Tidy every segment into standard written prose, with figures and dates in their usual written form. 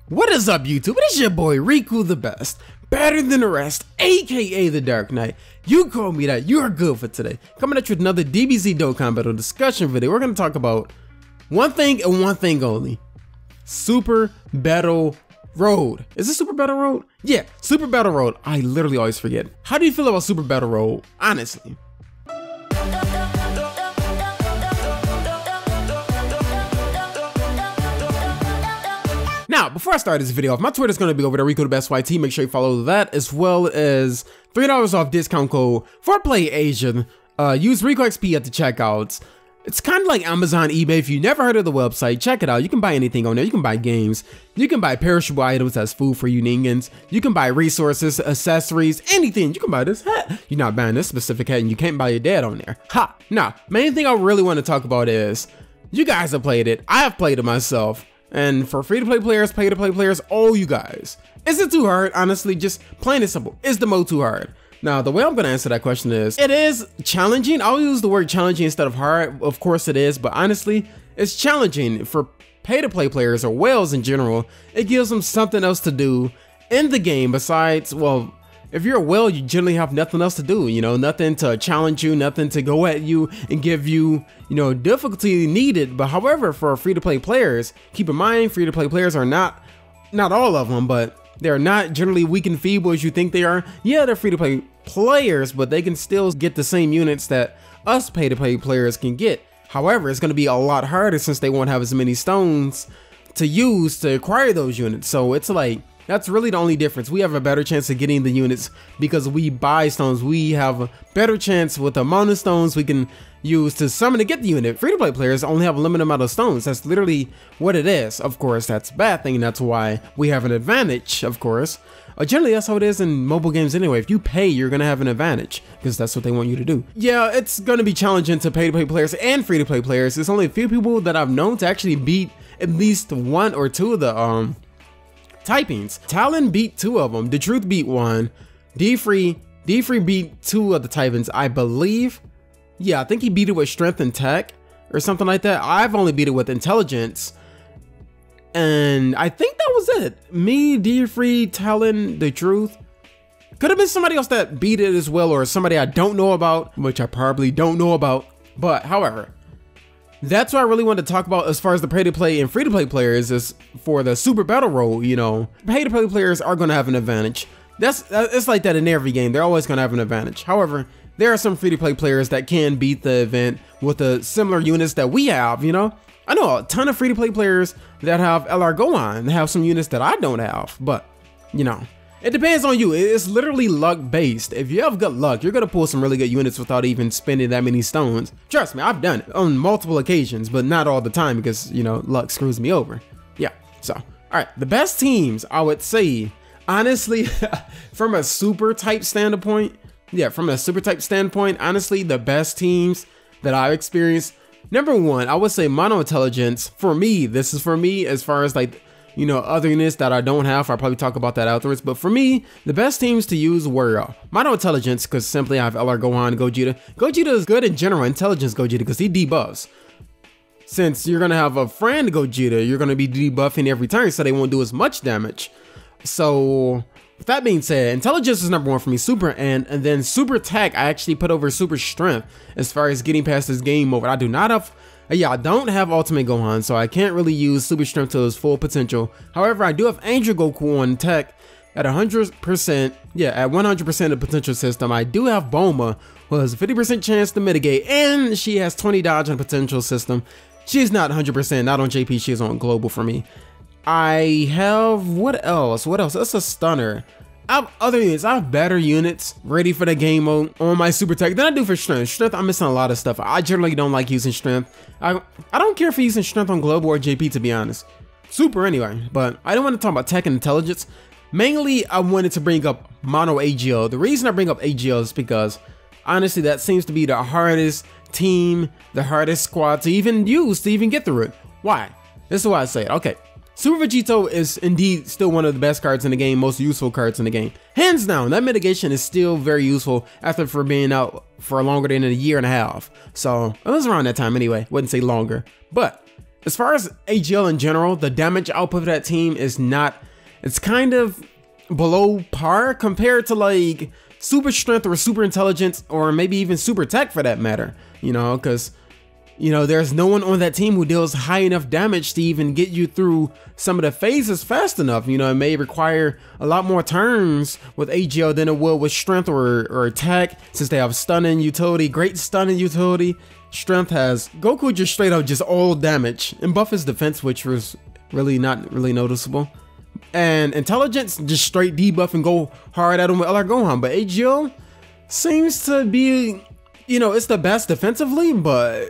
What is up, YouTube? It is your boy RikuTheBest, better than the rest, aka the Dark Knight. You call me that, you are good for today. Coming at you with another DBZ Dokkan battle discussion video. We're going to talk about one thing and one thing only. Super Battle Road. Is it Super Battle Road? Yeah, Super Battle Road. I literally always forget. How do you feel about Super Battle Road, honestly? Now, before I start this video off, my Twitter is going to be over there, RikuTheBest YT. Make sure you follow that, as well as $3 off discount code for Play Asian. Use RikuXP at the checkouts. It's kind of like Amazon, eBay. If you never heard of the website, check it out. You can buy anything on there. You can buy games. You can buy perishable items as food for you Ningans. You can buy resources, accessories, anything. You can buy this hat. You're not buying this specific hat and you can't buy your dad on there. Ha! Now, main thing I really want to talk about is, you guys have played it. I have played it myself. And for free-to-play players, pay-to-play players, all you guys. Is it too hard? Honestly, just plain and simple. Is the mode too hard? Now, the way I'm gonna answer that question is, it is challenging. I'll use the word challenging instead of hard. Of course it is, but honestly, it's challenging for pay-to-play players or whales in general. It gives them something else to do in the game besides, well, if you're a whale, you generally have nothing else to do, you know, nothing to challenge you, nothing to go at you and give you, you know, difficulty needed. But however, for free-to-play players, keep in mind, free-to-play players are not all of them, but they're not generally weak and feeble as you think they are. Yeah, they're free-to-play players, but they can still get the same units that us pay-to-play players can get. However, it's going to be a lot harder since they won't have as many stones to use to acquire those units. So it's like, that's really the only difference. We have a better chance of getting the units because we buy stones. We have a better chance with the amount of stones we can use to summon to get the unit. Free-to-play players only have a limited amount of stones. That's literally what it is. Of course, that's a bad thing. That's why we have an advantage, of course. Generally, that's how it is in mobile games anyway. If you pay, you're going to have an advantage because that's what they want you to do. Yeah, it's going to be challenging to pay-to-play players and free-to-play players. There's only a few people that I've known to actually beat at least one or two of the typings. Talon beat two of them. The Truth beat one. D-Free beat two of the typings, I believe. Yeah, I think he beat it with strength and tech or something like that. I've only beat it with intelligence. And I think that was it. Me, D-Free, Talon, The Truth. Could have been somebody else that beat it as well, or somebody I don't know about, which I probably don't know about. But however, that's what I really wanted to talk about as far as the pay-to-play and free-to-play players is for the Super Battle Road. You know, pay-to-play players are going to have an advantage. It's like that in every game. They're always going to have an advantage. However, there are some free-to-play players that can beat the event with the similar units that we have, you know? I know a ton of free-to-play players that have LR Gohan. They have some units that I don't have, but, you know, it depends on you. It's literally luck-based. If you have good luck, you're going to pull some really good units without even spending that many stones. Trust me, I've done it on multiple occasions, but not all the time because, you know, luck screws me over. Yeah, so, all right, the best teams, I would say, honestly, from a super type standpoint, honestly, the best teams that I've experienced, number one, I would say Mono Intelligence. For me, this is for me as far as like, you know, other units that I don't have. I'll probably talk about that afterwards. But for me, the best teams to use were Mono Intelligence, because simply I have LR Gohan, Gogeta. Gogeta is good in general, Intelligence Gogeta, because he debuffs. Since you're going to have a friend Gogeta, you're going to be debuffing every turn, so they won't do as much damage. So with that being said, Intelligence is number one for me, Super, and then Super Tech, I actually put over Super Strength as far as getting past this game mode. I do not have, I don't have Ultimate Gohan, so I can't really use Super Strength to its full potential. However, I do have Angel Goku on Tech at 100%, at 100% of potential system. I do have Bulma, who has a 50% chance to mitigate, and she has 20 dodge on potential system. She's not 100%, not on JP, she's on global for me. I have, what else? That's a stunner. I have other units. I have better units ready for the game mode on my Super Tech than I do for Strength. Strength, I'm missing a lot of stuff. I generally don't like using Strength. I don't care for using Strength on Global or JP, to be honest. Super anyway, but I don't want to talk about Tech and Intelligence. Mainly, I wanted to bring up Mono AGL. The reason I bring up AGL is because, honestly, that seems to be the hardest team, the hardest squad to even use, to even get through it. Why? This is why I say it. Okay. Super Vegito is indeed still one of the best cards in the game, most useful cards in the game. Hands down, that mitigation is still very useful after for being out for longer than a year and a half. So it was around that time anyway, wouldn't say longer. But as far as AGL in general, the damage output of that team is not, it's kind of below par compared to like super strength or super intelligence, or maybe even super tech for that matter, you know, because, you know, there's no one on that team who deals high enough damage to even get you through some of the phases fast enough. You know, it may require a lot more turns with AGL than it will with strength or attack, since they have stunning utility, great stunning utility. Strength has Goku just straight up just all damage, and buff his defense, which was really not really noticeable. And intelligence, just straight debuff and go hard at him with LR Gohan. But AGL seems to be, you know, it's the best defensively, but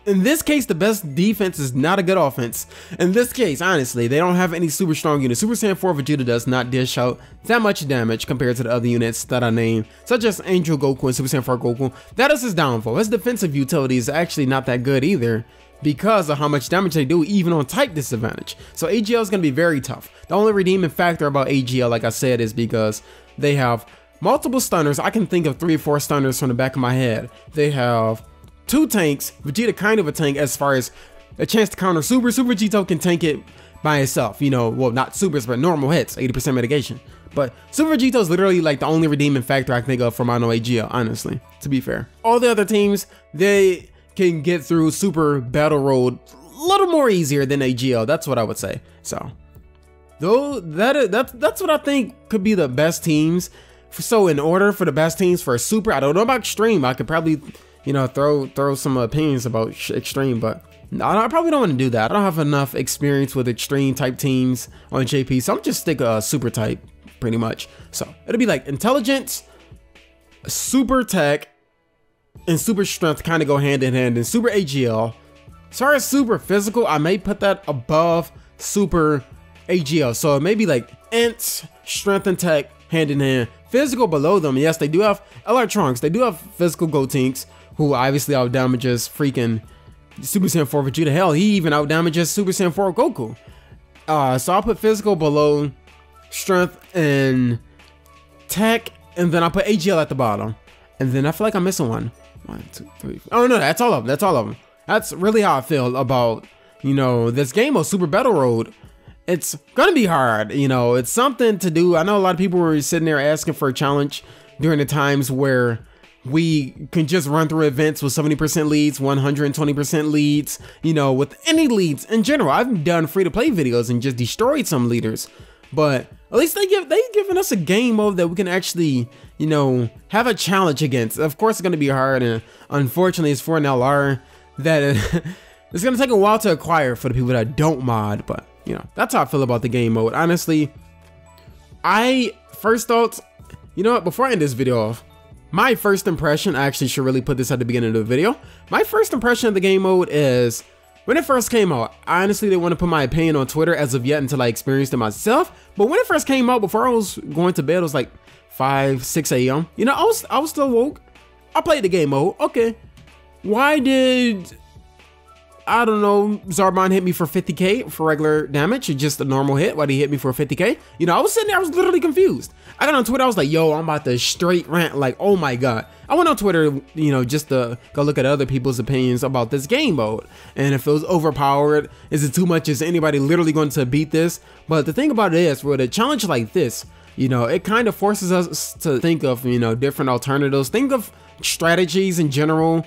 in this case, the best defense is not a good offense. In this case, honestly, they don't have any super strong units. Super Saiyan 4 Vegeta does not dish out that much damage compared to the other units that I named, such as Angel Goku and Super Saiyan 4 Goku. That is his downfall. His defensive utility is actually not that good either, because of how much damage they do even on type disadvantage. So AGL is going to be very tough. The only redeeming factor about AGL, like I said, is because they have multiple stunners. I can think of 3 or 4 stunners from the back of my head. They have 2 tanks, Vegeta kind of a tank as far as a chance to counter Super. Super Vegito can tank it by itself, you know, well, not supers, but normal hits, 80% mitigation. But Super Vegito is literally like the only redeeming factor I can think of for Mono AGL, honestly, to be fair. All the other teams, they can get through Super Battle Road a little more easier than AGL. That's what I would say. So, though that's what I think could be the best teams. So, in order for the best teams for Super, I don't know about Extreme. I could probably, you know, throw some opinions about Extreme, but I probably don't want to do that. I don't have enough experience with Extreme type teams on JP, so I'm just stick a Super type pretty much. So, it'll be like Intelligence, Super Tech, and Super Strength kind of go hand in hand, and Super AGL. As far as Super Physical, I may put that above Super AGL. So it may be like Int, Strength, and Tech hand in hand. Physical below them, yes, they do have Electronics. They do have physical Gotenks, who obviously outdamages freaking Super Saiyan 4 Vegeta. Hell, he even outdamages Super Saiyan 4 Goku. So I'll put physical below Strength and Tech, and then I'll put AGL at the bottom. And then I feel like I'm missing one. 1, 2, 3, 4. Oh no, that's all of them. That's all of them. That's really how I feel about, you know, this game of Super Battle Road. It's gonna be hard, you know, it's something to do. I know a lot of people were sitting there asking for a challenge during the times where we can just run through events with 70% leads, 120% leads, you know, with any leads in general. I've done free-to-play videos and just destroyed some leaders, but at least they given us a game mode that we can actually, you know, have a challenge against. Of course, it's gonna be hard, and unfortunately, it's for an LR that it's gonna take a while to acquire for the people that don't mod. But you know, that's how I feel about the game mode. Honestly, first thoughts, you know what? Before I end this video off, my first impression, I actually should really put this at the beginning of the video. My first impression of the game mode is, when it first came out, I honestly didn't want to put my opinion on Twitter as of yet until I experienced it myself. But when it first came out, before I was going to bed, it was like 5, 6 a.m. You know, I was still woke. I played the game mode. Okay, why did, I don't know, Zarbon hit me for 50k for regular damage, or just a normal hit? Why did he hit me for 50k? You know, I was sitting there, I was literally confused. I got on Twitter, I was like, yo, I'm about to straight rant, like, oh my god. I went on Twitter, you know, just to go look at other people's opinions about this game mode, and if it was overpowered, is it too much, is anybody literally going to beat this? But the thing about it is, with a challenge like this, you know, it kind of forces us to think of, you know, different alternatives, think of strategies in general,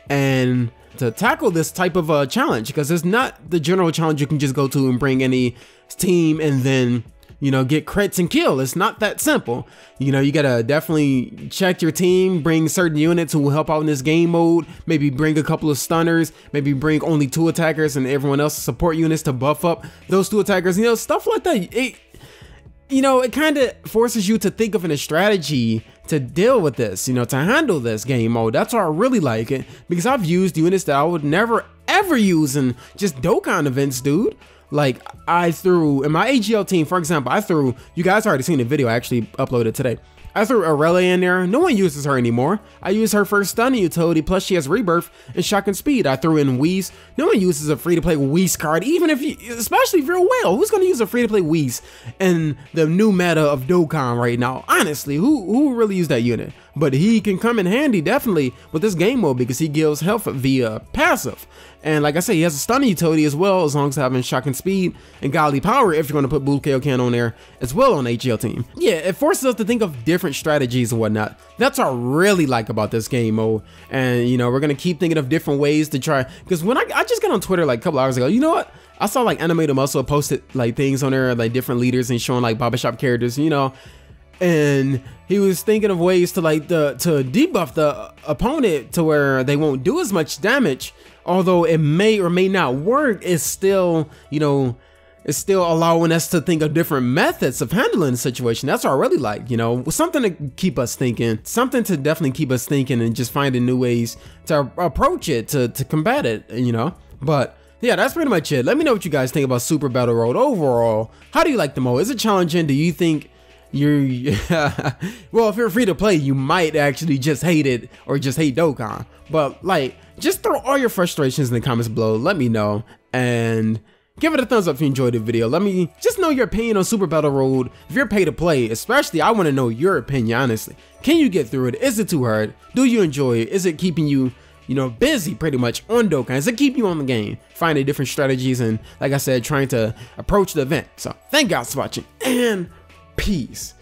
and to tackle this type of a challenge, because it's not the general challenge you can just go to and bring any team and then, you know, get crits and kill. It's not that simple. You know, you gotta definitely check your team, bring certain units who will help out in this game mode, maybe bring a couple of stunners, maybe bring only 2 attackers and everyone else support units to buff up those 2 attackers, you know, stuff like that. You know, it kind of forces you to think of a strategy to deal with this, you know, to handle this game mode. That's why I really like it, because I've used units that I would never ever use in just Dokkan events, dude. Like, I threw, in my AGL team, for example, you guys already seen the video I actually uploaded today. I threw Aurelia in there. No one uses her anymore. I use her for stunning utility, plus she has rebirth and shock and speed. I threw in Whis. No one uses a free-to-play Whis card, even if you, especially if you're a whale. Who's gonna use a free-to-play Whis in the new meta of Dokkan right now? Honestly, who really use that unit? but he can come in handy definitely with this game mode because he gives health via passive. And like I said, he has a stunning utility as well, as long as having shocking speed and godly power if you're going to put Budokai on there as well on the HL team. Yeah, it forces us to think of different strategies and whatnot. That's what I really like about this game mode. And you know, we're going to keep thinking of different ways to try, because when I just got on Twitter like a couple hours ago, you know what? I saw like Animated Muscle posted like things on there, like different leaders and showing like barbershop characters, you know, and he was thinking of ways to like to debuff the opponent to where they won't do as much damage. Although it may or may not work, it's still, you know, it's still allowing us to think of different methods of handling the situation. That's what I really like, you know, something to keep us thinking, something to definitely keep us thinking and just finding new ways to approach it, to combat it, you know. But yeah, that's pretty much it. Let me know what you guys think about Super Battle Road overall. How do you like the mode? Is it challenging? Do you think you're well, if you're free to play, you might actually just hate it or just hate Dokkan. But like, just throw all your frustrations in the comments below. Let me know and give it a thumbs up if you enjoyed the video. Let me just know your opinion on Super Battle Road. If you're paid to play, especially, I want to know your opinion, honestly. Can you get through it? Is it too hard? Do you enjoy it? Is it keeping you, you know, busy pretty much on Dokkan? Does it keep you on the game, finding different strategies and, like I said, trying to approach the event? So thank you guys for watching and peace.